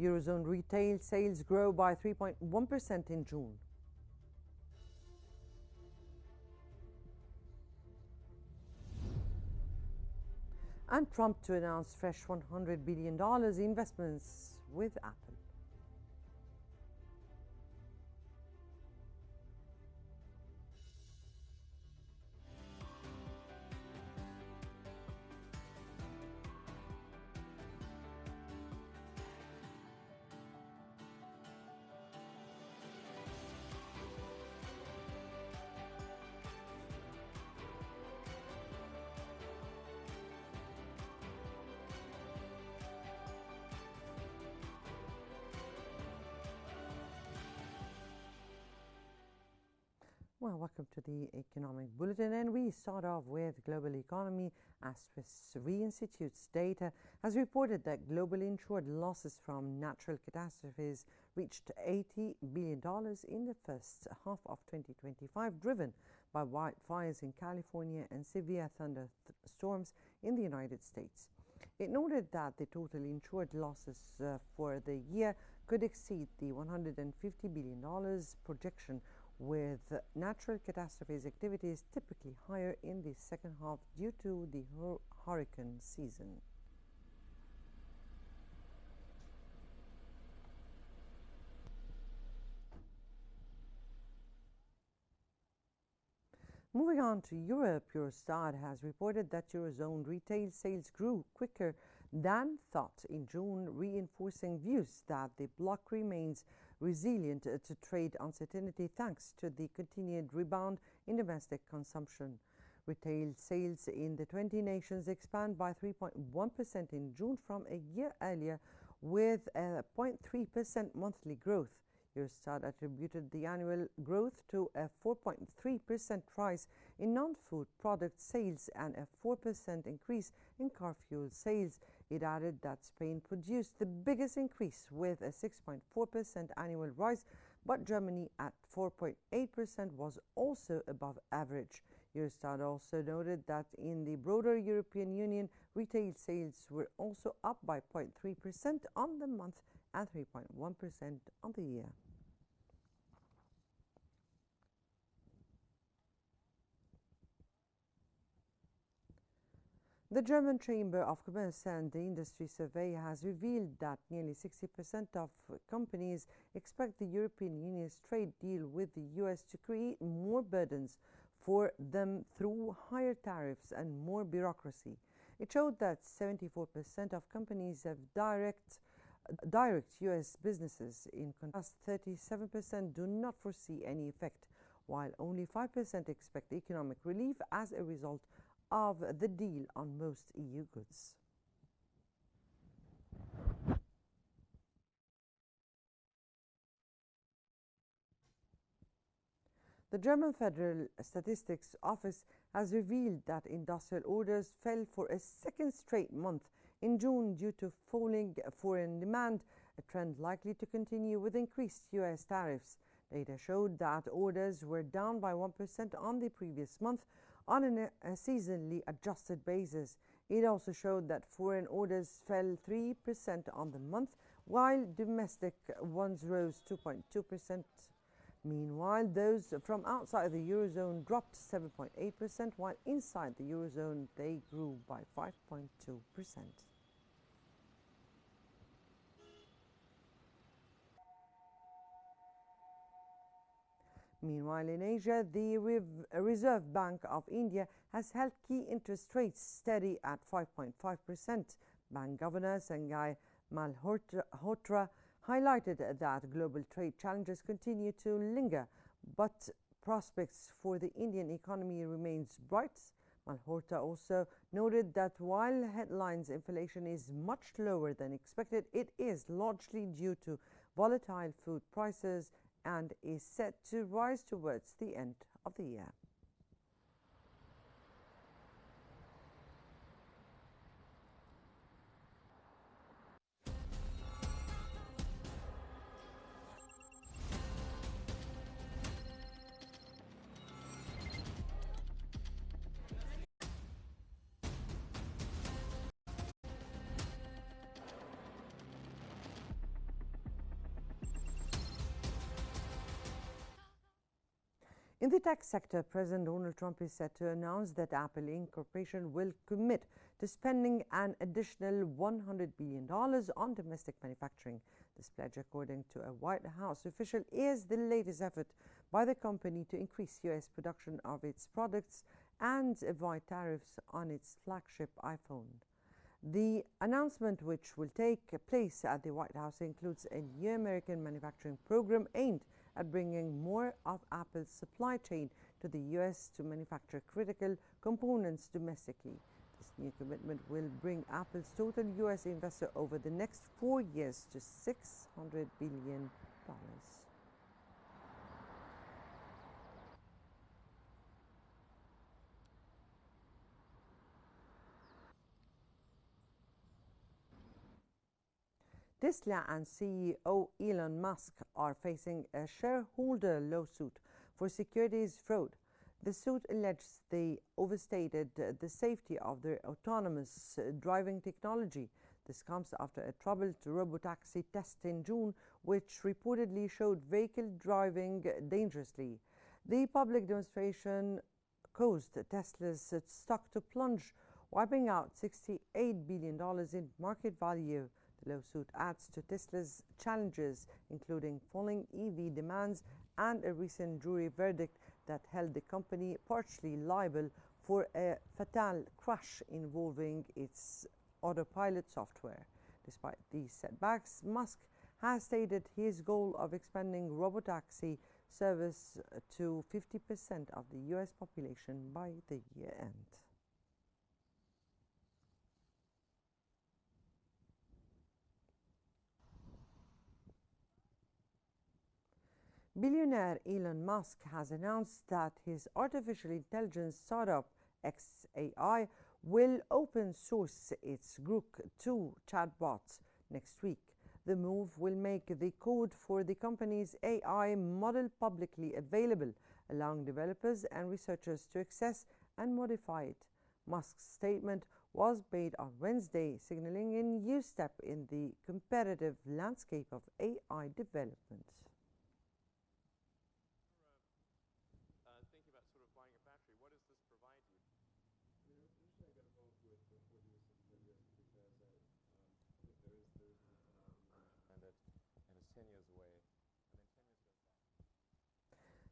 Eurozone retail sales grow by 3.1% in June. And Trump to announce fresh $100 billion investments with Apple. Well, welcome to the Economic Bulletin, and we start off with global economy as Swiss Re-Institute's data has reported that global insured losses from natural catastrophes reached $80 billion in the first half of 2025, driven by wildfires in California and severe thunderstorms in the United States. It noted that the total insured losses for the year could exceed the $150 billion projection, with natural catastrophes activities typically higher in the second half due to the hurricane season. Moving on to Europe, Eurostat has reported that Eurozone retail sales grew quicker than thought in June, reinforcing views that the bloc remains resilient to trade uncertainty thanks to the continued rebound in domestic consumption. Retail sales in the 20 nations expand by 3.1% in June from a year earlier, with a 0.3% monthly growth. Eurostat attributed the annual growth to a 4.3% rise in non-food product sales and a 4% increase in car fuel sales. It added that Spain produced the biggest increase with a 6.4% annual rise, but Germany at 4.8% was also above average. Eurostat also noted that in the broader European Union, retail sales were also up by 0.3% on the month and 3.1% on the year. The German Chamber of Commerce and the Industry survey has revealed that nearly 60% of companies expect the European Union's trade deal with the US to create more burdens for them through higher tariffs and more bureaucracy. It showed that 74% of companies have direct US businesses. In contrast, 37% do not foresee any effect, while only 5% expect economic relief as a result of the deal on most EU goods. The German Federal Statistics Office has revealed that industrial orders fell for a second straight month in June due to falling foreign demand, a trend likely to continue with increased US tariffs. Data showed that orders were down by 1% on the previous month on a seasonally adjusted basis. It also showed that foreign orders fell 3% on the month, while domestic ones rose 2.2%. Meanwhile, those from outside the Eurozone dropped 7.8%, while inside the Eurozone they grew by 5.2%. Meanwhile, in Asia, the Reserve Bank of India has held key interest rates steady at 5.5%. Bank Governor Sanjay Malhotra highlighted that global trade challenges continue to linger, but prospects for the Indian economy remains bright. Malhotra also noted that while headlines inflation is much lower than expected, it is largely due to volatile food prices and is set to rise towards the end of the year. In the tech sector, President Donald Trump is set to announce that Apple Inc. Corporation will commit to spending an additional $100 billion on domestic manufacturing. This pledge, according to a White House official, is the latest effort by the company to increase U.S. production of its products and avoid tariffs on its flagship iPhone. The announcement, which will take place at the White House, includes a new American manufacturing program aimed at bringing more of Apple's supply chain to the U.S. to manufacture critical components domestically. This new commitment will bring Apple's total U.S. investment over the next 4 years to $600 billion. Tesla and CEO Elon Musk are facing a shareholder lawsuit for securities fraud. The suit alleges they overstated the safety of their autonomous driving technology. This comes after a troubled robotaxi test in June, which reportedly showed vehicle driving dangerously. The public demonstration caused Tesla's stock to plunge, wiping out $68 billion in market value. The lawsuit adds to Tesla's challenges, including falling EV demands and a recent jury verdict that held the company partially liable for a fatal crash involving its autopilot software. Despite these setbacks, Musk has stated his goal of expanding robotaxi service to 50% of the U.S. population by the year end. Billionaire Elon Musk has announced that his artificial intelligence startup xAI will open source its Grok 2 chatbots next week. The move will make the code for the company's AI model publicly available, allowing developers and researchers to access and modify it. Musk's statement was made on Wednesday, signaling a new step in the competitive landscape of AI development.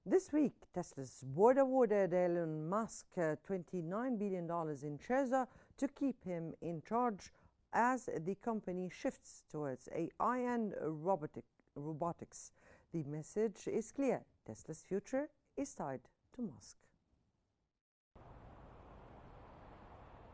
This week, Tesla's board awarded Elon Musk $29 billion in shares to keep him in charge as the company shifts towards AI and robotics. The message is clear: Tesla's future is tied to Musk.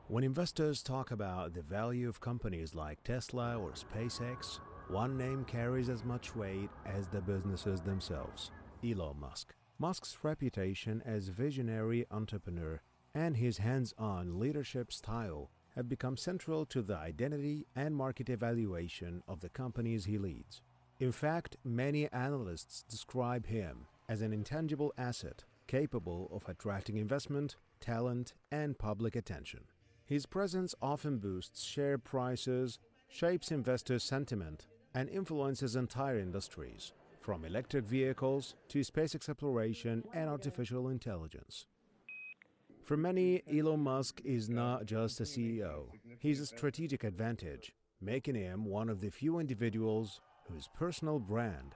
When investors talk about the value of companies like Tesla or SpaceX, one name carries as much weight as the businesses themselves: Elon Musk. Musk's reputation as visionary entrepreneur and his hands-on leadership style have become central to the identity and market evaluation of the companies he leads. In fact, many analysts describe him as an intangible asset capable of attracting investment, talent, and public attention. His presence often boosts share prices, shapes investor sentiment, and influences entire industries, from electric vehicles to space exploration and artificial intelligence. For many, Elon Musk is not just a CEO. He's a strategic advantage, making him one of the few individuals whose personal brand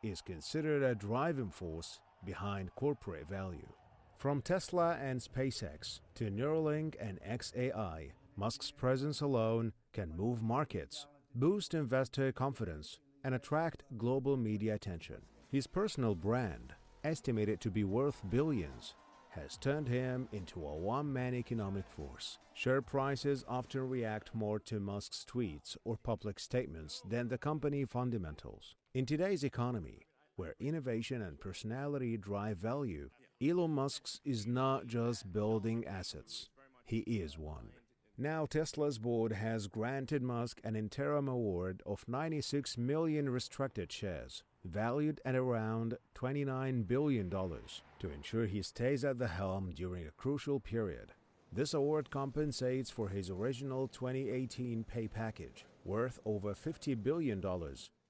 is considered a driving force behind corporate value. From Tesla and SpaceX to Neuralink and xAI, Musk's presence alone can move markets, boost investor confidence, and attract global media attention. His personal brand, estimated to be worth billions, has turned him into a one-man economic force. Share prices often react more to Musk's tweets or public statements than the company fundamentals. In today's economy, where innovation and personality drive value, Elon Musk is not just building assets, he is one. Now, Tesla's board has granted Musk an interim award of 96 million restricted shares, valued at around $29 billion, to ensure he stays at the helm during a crucial period. This award compensates for his original 2018 pay package, worth over $50 billion,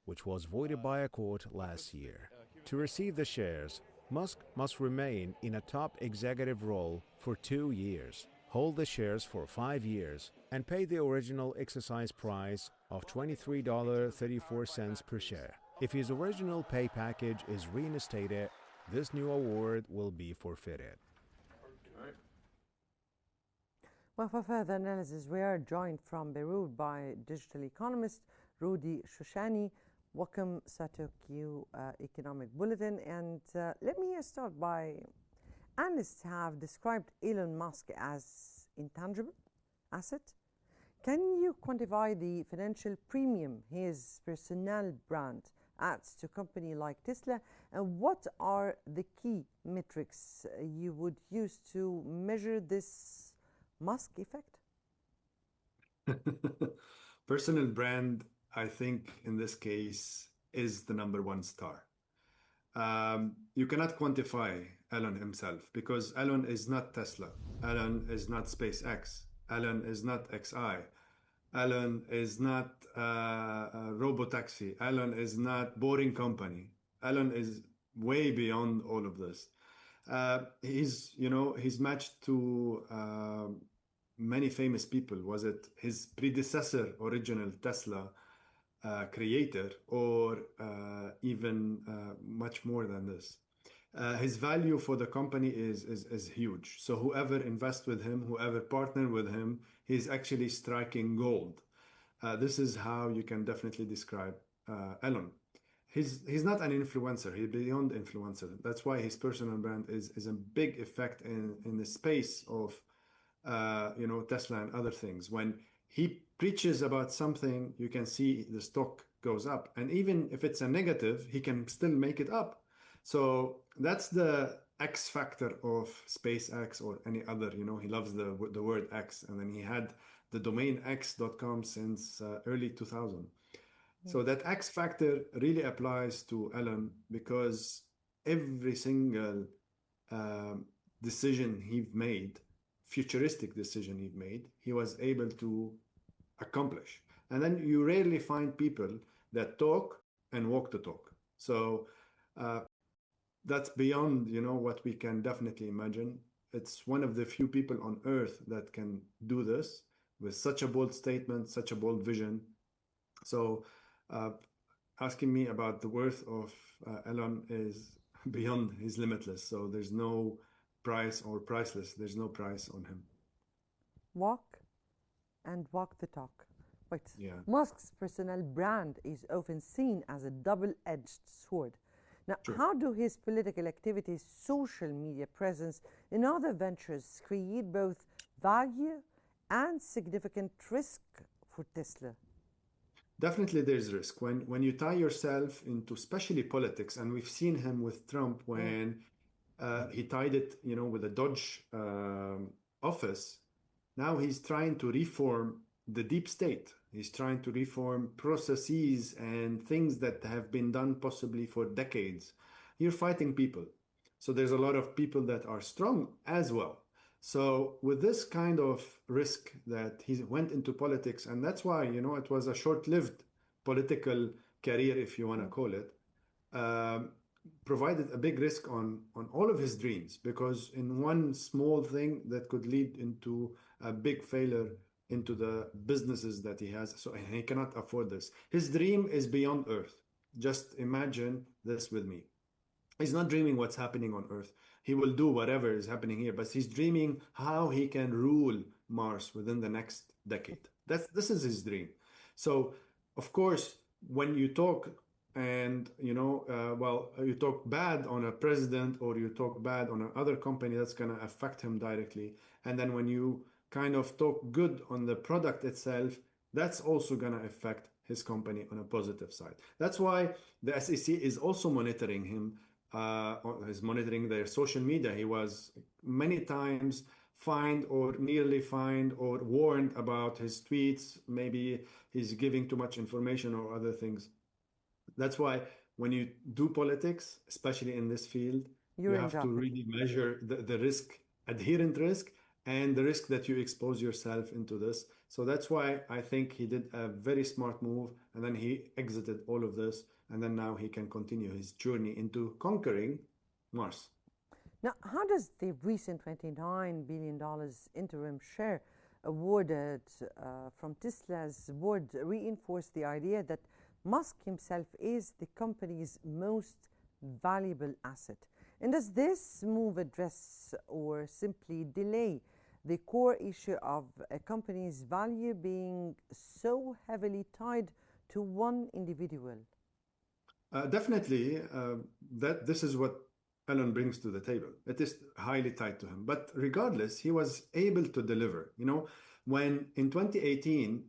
which was voided by a court last year. To receive the shares, Musk must remain in a top executive role for 2 years, hold the shares for 5 years, and pay the original exercise price of $23.34 per share. If his original pay package is reinstated, this new award will be forfeited. Well, for further analysis, we are joined from Beirut by digital economist Rudy Shoshani. Welcome, Q Economic Bulletin. And let me start by, analysts have described Elon Musk as intangible asset. Can you quantify the financial premium his personal brand adds to a company like Tesla? And what are the key metrics you would use to measure this Musk effect? Personal brand, I think in this case, is the number one star. You cannot quantify Elon himself because Elon is not Tesla. Elon is not SpaceX. Elon is not XI. Elon is not Robotaxi. Elon is not Boring Company. Elon is way beyond all of this. He's matched to many famous people. Was it his predecessor, original Tesla creator, or even much more than this? His value for the company is huge. So whoever invests with him, whoever partner with him, he's actually striking gold. This is how you can definitely describe Elon. He's not an influencer. He's beyond influencer. That's why his personal brand is a big effect in the space of Tesla and other things. When he preaches about something, you can see the stock goes up, and even if it's a negative, he can still make it up. So that's the X factor of SpaceX or any other. He loves the word X, and then he had the domain x.com since early 2000. So that X factor really applies to Elon because every single decision he made, futuristic decision he made, he was able to accomplish. And then you rarely find people that talk and walk the talk. So that's beyond, what we can definitely imagine. It's one of the few people on earth that can do this with such a bold statement, such a bold vision. So asking me about the worth of Elon is beyond, he's limitless. So there's no price or priceless. There's no price on him. Walk the talk. But Yeah. Musk's personal brand is often seen as a double-edged sword. Now, Sure. How do his political activities, social media presence, and other ventures create both value and significant risk for Tesla? Definitely there's risk. When you tie yourself into especially politics, and we've seen him with Trump when he tied it, with the Dodge office. Now he's trying to reform the deep state. He's trying to reform processes and things that have been done possibly for decades. You're fighting people. So there's a lot of people that are strong as well. So with this kind of risk that he went into politics, and that's why, it was a short-lived political career, if you want to call it, provided a big risk on all of his dreams, because in one small thing that could lead into a big failure into the businesses that he has. So he cannot afford this. His dream is beyond Earth. Just imagine this with me. He's not dreaming what's happening on Earth. He will do whatever is happening here, but he's dreaming how he can rule Mars within the next decade. This is his dream. So, of course, when you talk and, you talk bad on a president or you talk bad on another company, that's going to affect him directly. And then when you kind of talk good on the product itself, that's also going to affect his company on a positive side. That's why the SEC is also monitoring him, is monitoring their social media. He was many times fined or nearly fined or warned about his tweets. Maybe he's giving too much information or other things. That's why when you do politics, especially in this field, you have to really measure the risk, adherent risk, and the risk that you expose yourself into this. So that's why I think he did a very smart move, and then he exited all of this, and then now he can continue his journey into conquering Mars. Now, how does the recent $29 billion interim share awarded from Tesla's board reinforce the idea that Musk himself is the company's most valuable asset? And does this move address or simply delay the core issue of a company's value being so heavily tied to one individual? Definitely, that this is what Elon brings to the table. It is highly tied to him. But regardless, he was able to deliver. You know, when in 2018,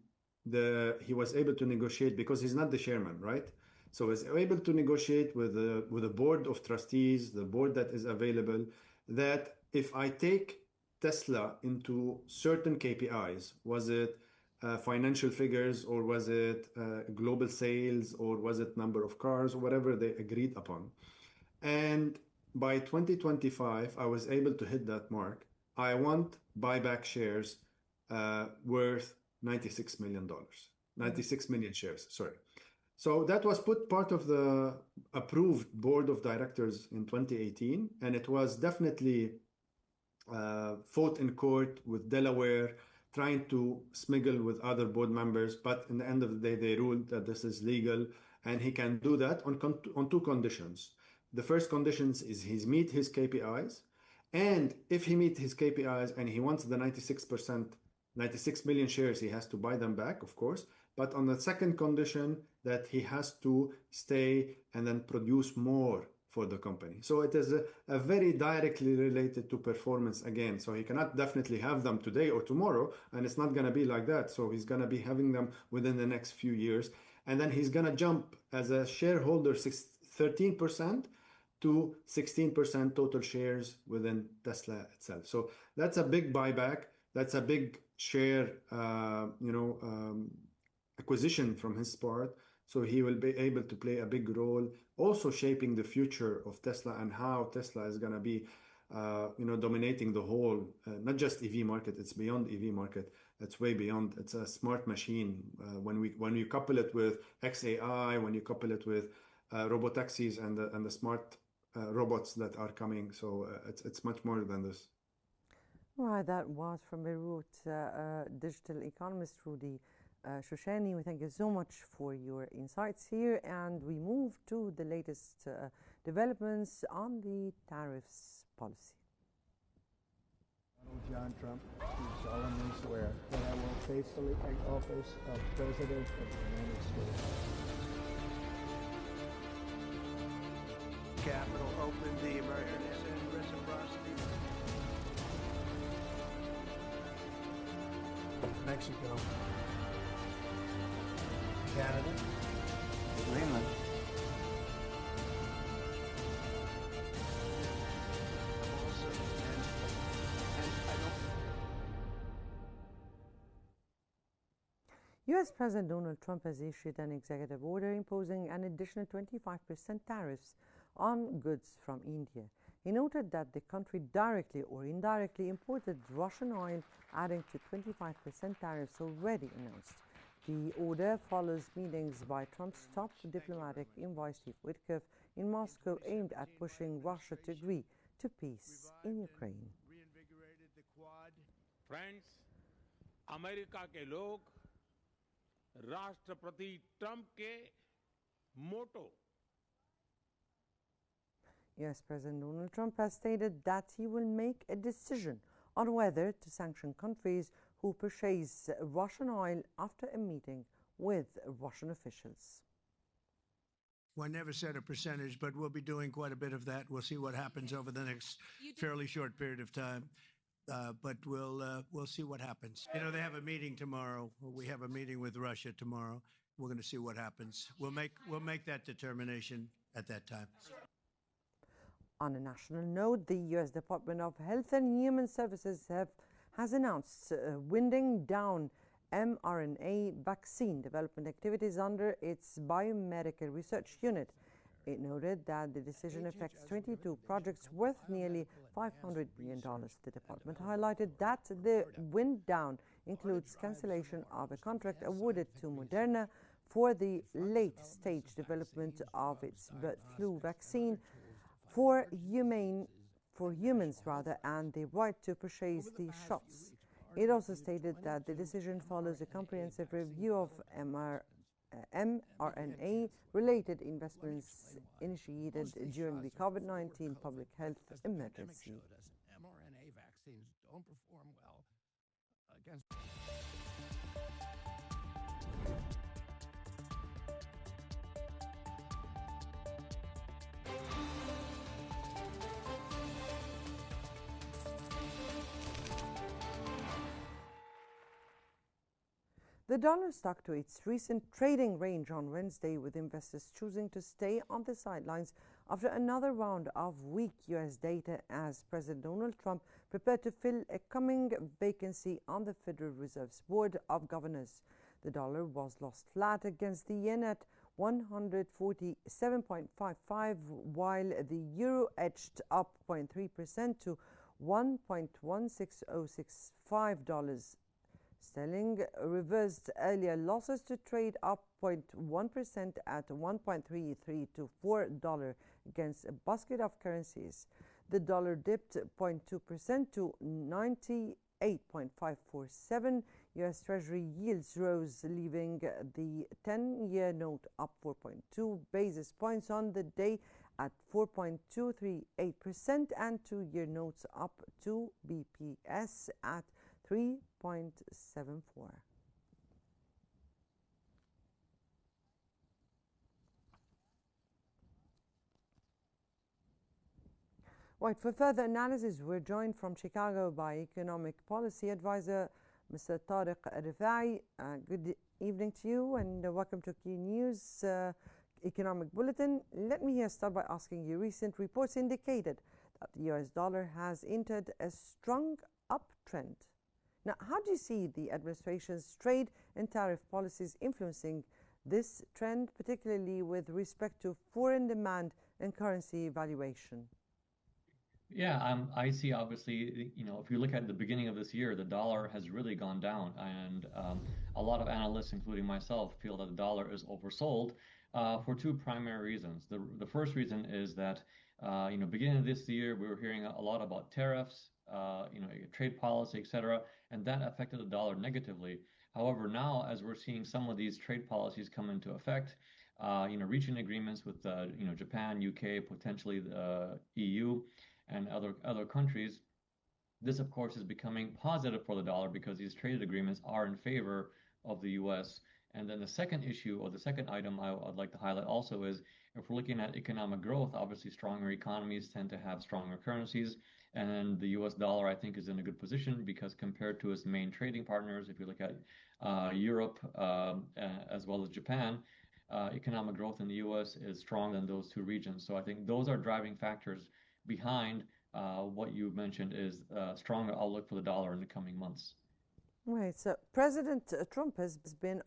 he was able to negotiate because he's not the chairman, right? So he's able to negotiate with the board of trustees, the board that is available, that if I take Tesla into certain KPIs, was it financial figures, or was it global sales, or was it number of cars, or whatever they agreed upon. And by 2025, I was able to hit that mark. I want buyback shares worth $96 million, 96 million shares, sorry. So that was put part of the approved board of directors in 2018, and it was definitely fought in court with Delaware, trying to smiggle with other board members. But in the end of the day, they ruled that this is legal, and he can do that on two conditions. The first condition is he meet his KPIs, and if he meet his KPIs and he wants the 96%, 96 million shares, he has to buy them back, of course. But on the second condition, that he has to stay and then produce more for the company. So it is a very directly related to performance again. So he cannot definitely have them today or tomorrow, and it's not going to be like that. So he's going to be having them within the next few years. And then he's going to jump as a shareholder 13% to 16% total shares within Tesla itself. So that's a big buyback. That's a big share, acquisition from his part. So he will be able to play a big role, also shaping the future of Tesla and how Tesla is going to be, dominating the whole, not just EV market. It's beyond EV market. It's way beyond. It's a smart machine. When you couple it with XAI, when you couple it with robotaxis and the smart robots that are coming, so it's much more than this. Right, that was from Beirut, digital economist Rudy Shoshani. We thank you so much for your insights here, and we move to the latest developments on the tariffs policy. Donald John Trump do solemnly swear that I will faithfully take office of President of the United States. Capital open, the emergency and reciprocity. Mexico. Canada. Greenland. U.S. President Donald Trump has issued an executive order imposing an additional 25% tariffs on goods from India. He noted that the country directly or indirectly imported Russian oil, adding to 25% tariffs already announced. The order follows meetings by Trump's top diplomatic envoy Steve Witkoff in Moscow aimed at pushing Russia to agree to peace in Ukraine. Friends, America के लोग राष्ट्रपति Trump के मोटो. U.S. President Donald Trump has stated that he will make a decision on whether to sanction countries who purchase Russian oil after a meeting with Russian officials. Well, I never said a percentage, but we'll be doing quite a bit of that. We'll see what happens over the next fairly short period of time. But we'll see what happens. You know, they have a meeting tomorrow. We have a meeting with Russia tomorrow. We're going to see what happens. We'll make that determination at that time. On a national note, the U.S. Department of Health and Human Services has announced winding down mRNA vaccine development activities under its biomedical research unit. It noted that the decision affects 22 projects worth nearly $500 million. The department highlighted that the wind down includes cancellation of a contract awarded to Moderna for the late-stage development of its bird flu vaccine for humans rather, and the right to purchase the shots. It also stated that the decision follows a comprehensive review of mRNA-related investments initiated during the COVID-19 public health emergency. mRNA vaccines don't perform well against. The dollar stuck to its recent trading range on Wednesday, with investors choosing to stay on the sidelines after another round of weak U.S. data as President Donald Trump prepared to fill a coming vacancy on the Federal Reserve's Board of Governors. The dollar was lost flat against the yen at 147.55, while the euro edged up 0.3% to $1.16065. Sterling reversed earlier losses to trade up 0.1% at $1.3324 against a basket of currencies. The dollar dipped 0.2% to 98.547. U.S. Treasury yields rose, leaving the 10-year note up 4.2 basis points on the day at 4.238%, and 2-year notes up 2 BPS at 3.74. Right, for further analysis, we're joined from Chicago by economic policy advisor Mr. Tariq Rifai. Good evening to you, and welcome to Qnews Economic Bulletin. Let me start by asking you, recent reports indicated that the US dollar has entered a strong uptrend. Now, how do you see the administration's trade and tariff policies influencing this trend, particularly with respect to foreign demand and currency valuation? Yeah, I see, obviously, if you look at the beginning of this year, the dollar has really gone down, and a lot of analysts, including myself, feel that the dollar is oversold for two primary reasons. The first reason is that, beginning of this year, we were hearing a lot about tariffs, trade policy, etc., and that affected the dollar negatively. However, now, as we're seeing some of these trade policies come into effect, reaching agreements with Japan, UK, potentially the EU, and other countries, this of course is becoming positive for the dollar because these trade agreements are in favor of the US. And then the second issue, or the second item I'd like to highlight also, is if we're looking at economic growth, obviously stronger economies tend to have stronger currencies, and the US dollar, I think, is in a good position because compared to its main trading partners, if you look at Europe as well as Japan, economic growth in the US is stronger than those two regions. So I think those are driving factors behind what you mentioned is a stronger outlook for the dollar in the coming months. Right. So President Trump has been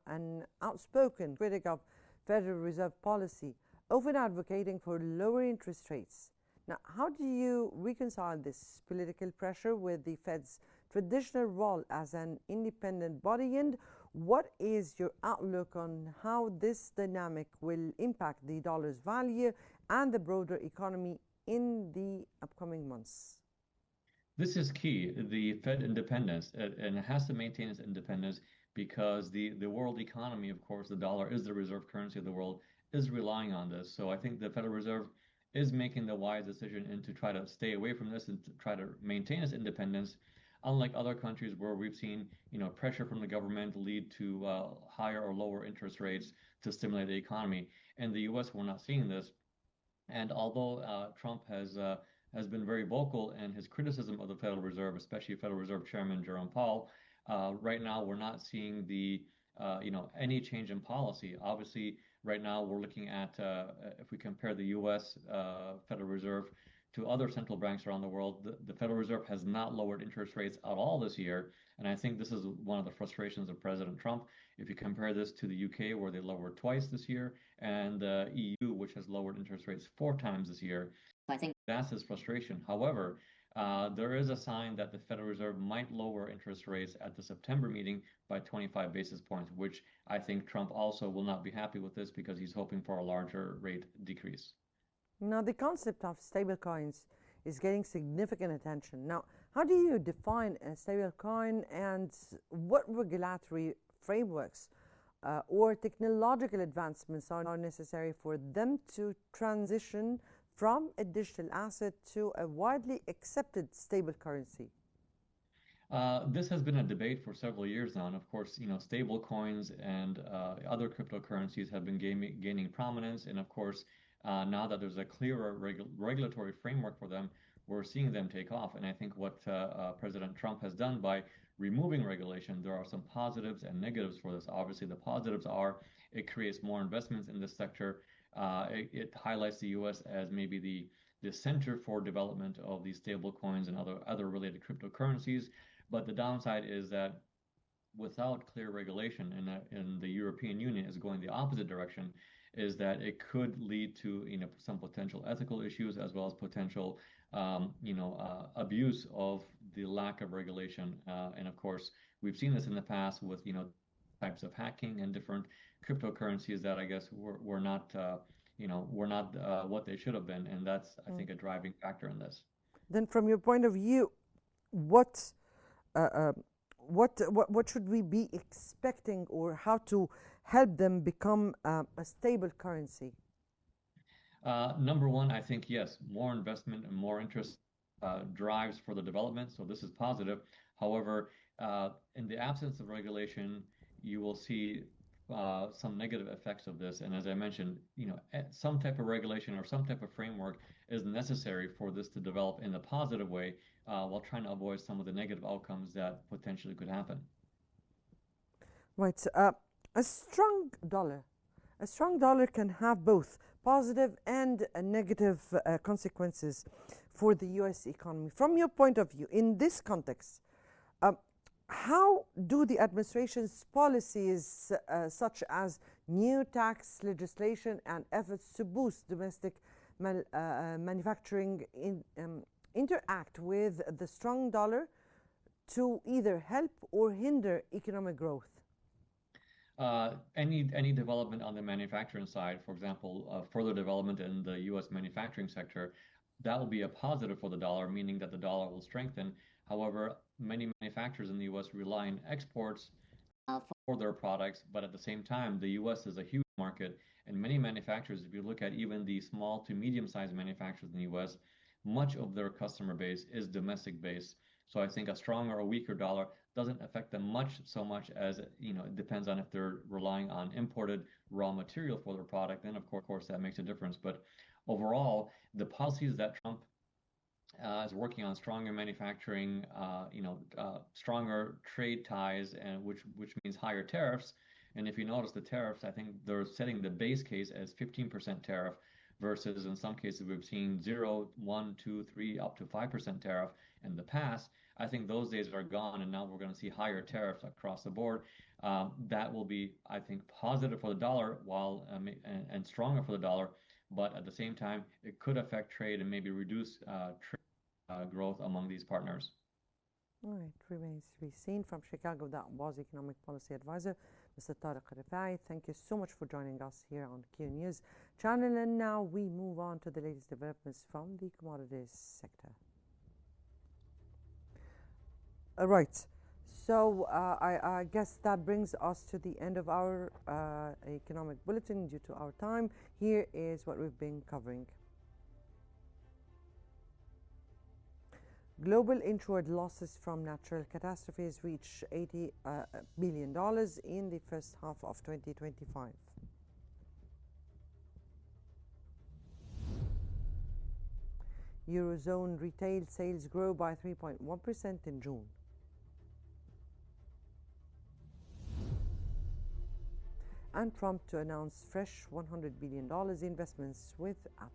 an outspoken critic of Federal Reserve policy, often advocating for lower interest rates. Now, how do you reconcile this political pressure with the Fed's traditional role as an independent body, and what is your outlook on how this dynamic will impact the dollar's value and the broader economy in the upcoming months? This is key, the Fed independence, and it has to maintain its independence because the world economy, of course, the dollar is the reserve currency of the world, is relying on this. So I think the Federal Reserve is making the wise decision and to try to stay away from this and to try to maintain its independence, unlike other countries where we've seen pressure from the government lead to higher or lower interest rates to stimulate the economy. In the US, we're not seeing this. And although Trump has been very vocal in his criticism of the Federal Reserve, especially Federal Reserve Chairman Jerome Powell, right now we're not seeing any change in policy. Obviously, right now we're looking at if we compare the U.S. Federal Reserve to other central banks around the world, the Federal Reserve has not lowered interest rates at all this year. And I think this is one of the frustrations of President Trump. If you compare this to the UK, where they lowered twice this year, and the EU, which has lowered interest rates 4 times this year, I think that's his frustration. However, there is a sign that the Federal Reserve might lower interest rates at the September meeting by 25 basis points, which I think Trump also will not be happy with this because he's hoping for a larger rate decrease. Now, the concept of stablecoins is getting significant attention. Now, how do you define a stablecoin, and what regulatory frameworks or technological advancements are necessary for them to transition from a digital asset to a widely accepted stable currency? This has been a debate for several years now, and of course, stable coins and other cryptocurrencies have been gaining prominence. And of course, now that there's a clearer regulatory framework for them, we're seeing them take off. And I think what President Trump has done by removing regulation, there are some positives and negatives for this. Obviously, the positives are it creates more investments in this sector. It highlights the U.S. as maybe the center for development of these stable coins and other related cryptocurrencies. But the downside is that without clear regulation, and the European Union is going the opposite direction, is that it could lead to some potential ethical issues as well as potential abuse of the lack of regulation. And of course, we've seen this in the past with types of hacking and different cryptocurrencies that I guess were not what they should have been, and that's I think a driving factor in this. Then, from your point of view, what should we be expecting, or how to help them become a stable currency? Number one, I think, yes, more investment and more interest drives for the development. So this is positive. However, in the absence of regulation, you will see some negative effects of this. And as I mentioned, some type of regulation or some type of framework is necessary for this to develop in a positive way, while trying to avoid some of the negative outcomes that potentially could happen. Right. A strong dollar can have both positive and negative consequences for the U.S. economy. From your point of view, in this context, how do the administration's policies, such as new tax legislation and efforts to boost domestic manufacturing, interact with the strong dollar to either help or hinder economic growth? Any development on the manufacturing side, for example, further development in the U.S. manufacturing sector, that will be a positive for the dollar, meaning that the dollar will strengthen. However, many manufacturers in the U.S. rely on exports for their products, but at the same time, the U.S. is a huge market, and many manufacturers, if you look at even the small to medium-sized manufacturers in the U.S., much of their customer base is domestic-based. So I think a stronger or weaker dollar doesn't affect them so much as it depends on if they're relying on imported raw material for their product. Then of course that makes a difference. But overall, the policies that Trump is working on, stronger manufacturing, stronger trade ties, and which means higher tariffs. And if you notice the tariffs, I think they're setting the base case as 15% tariff, versus in some cases we've seen 0, 1, 2, 3, up to 5% tariff in the past. I think those days are gone, and now we're going to see higher tariffs across the board. That will be, I think, positive for the dollar, while and stronger for the dollar. But at the same time, it could affect trade and maybe reduce trade growth among these partners. All right, remains to be seen. From Chicago, that was Economic Policy Advisor, Mr. Tariq Rifai. Thank you so much for joining us here on QNews channel. And now we move on to the latest developments from the commodities sector. All right, so I guess that brings us to the end of our economic bulletin due to our time. Here is what we've been covering. Global insured losses from natural catastrophes reach $80 billion in the first half of 2025. Eurozone retail sales grow by 3.1% in June. And Trump to announce fresh $100 billion investments with Apple.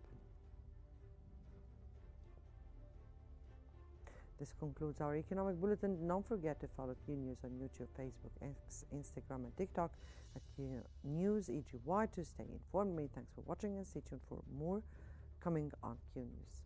This concludes our economic bulletin. Don't forget to follow QNews on YouTube, Facebook, X, Instagram, and TikTok at QNews EGY to stay informed. Many thanks for watching, and stay tuned for more coming on QNews.